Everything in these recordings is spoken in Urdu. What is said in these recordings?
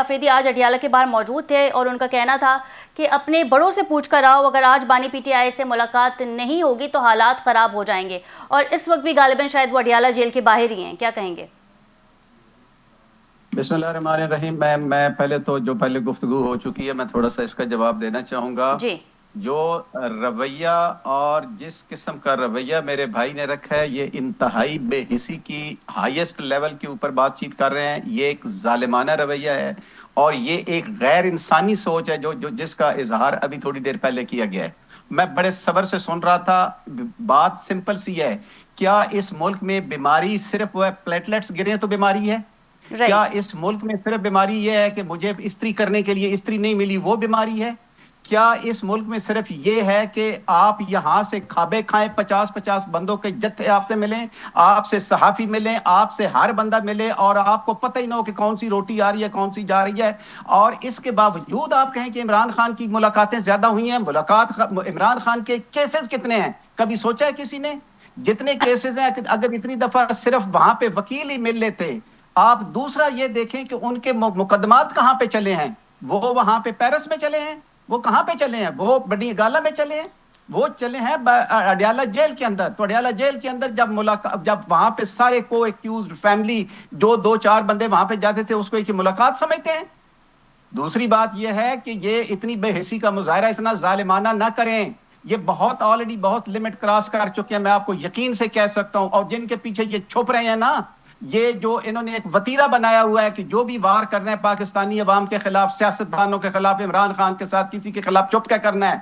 آفریدی آج اڈیالہ کے باہر موجود تھے اور ان کا کہنا تھا کہ اپنے بڑوں سے پوچھ کر آؤ، اگر آج بانی پی ٹی آئی سے ملاقات نہیں ہوگی تو حالات خراب ہو جائیں گے، اور اس وقت بھی غالباً شاید وہ اڈیالہ جیل کے باہر ہی ہیں. کیا کہیں گے؟ بسم اللہ الرحمن الرحیم. میں پہلے گفتگو ہو چکی ہے، میں تھوڑا سا اس کا جواب دینا چاہوں گا. جی جو رویہ اور جس قسم کا رویہ میرے بھائی نے رکھا ہے، یہ انتہائی بے حسی کی ہائیسٹ لیول کے اوپر بات چیت کر رہے ہیں. یہ ایک ظالمانہ رویہ ہے اور یہ ایک غیر انسانی سوچ ہے جس کا اظہار ابھی تھوڑی دیر پہلے کیا گیا ہے. میں بڑے صبر سے سن رہا تھا. بات سمپل سی ہے، کیا اس ملک میں بیماری صرف وہ پلیٹلیٹس گرے تو بیماری ہے؟ کیا رائٹ. اس ملک میں صرف بیماری یہ ہے کہ مجھے استری کرنے کے لیے استری نہیں ملی وہ بیماری ہے؟ کیا اس ملک میں صرف یہ ہے کہ آپ یہاں سے کھابے کھائیں، 50 بندوں کے جتھے آپ سے ملیں، آپ سے صحافی ملیں، آپ سے ہر بندہ ملے اور آپ کو پتہ ہی نہ ہو کہ کون سی روٹی آ رہی ہے کون سی جا رہی ہے؟ اور اس کے باوجود آپ کہیں کہ عمران خان کی ملاقاتیں زیادہ ہوئی ہیں. عمران خان کے کیسز کتنے ہیں؟ کبھی سوچا ہے کسی نے؟ جتنے کیسز ہیں، اگر اتنی دفعہ صرف وہاں پہ وکیل ہی مل لیتے. آپ دوسرا یہ دیکھیں کہ ان کے مقدمات کہاں پہ چلے ہیں. وہ وہاں پہ پیرس میں چلے ہیں؟ وہ کہاں پہ چلے ہیں؟ وہ بڑی گالا میں چلے ہیں؟ وہ چلے ہیں اڈیالہ جیل کے اندر. تو اڈیالہ جیل کے اندر جب وہاں پہ سارے کو ایکیوزڈ فیملی جو 2-4 بندے وہاں پہ جاتے تھے اس کو ایک ملاقات سمجھتے ہیں. دوسری بات یہ ہے کہ یہ اتنی بے حسی کا مظاہرہ اتنا ظالمانہ نہ کریں. یہ آلریڈی بہت لمٹ کراس کر چکے ہیں، میں آپ کو یقین سے کہہ سکتا ہوں. اور جن کے پیچھے یہ چھپ رہے ہیں نا، یہ جو انہوں نے ایک وتیرہ بنایا ہوا ہے کہ جو بھی وار کرنا ہے پاکستانی عوام کے خلاف، سیاستدانوں کے خلاف، عمران خان کے ساتھ کسی کے خلاف چپ کیا کرنا ہے.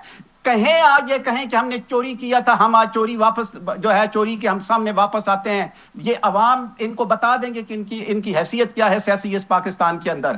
کہیں آج یہ کہیں کہ ہم نے چوری کیا تھا، ہم آج چوری واپس جو ہے چوری کے ہم سامنے واپس آتے ہیں. یہ عوام ان کو بتا دیں گے کہ ان کی حیثیت کیا ہے سیاسی اس پاکستان کے اندر.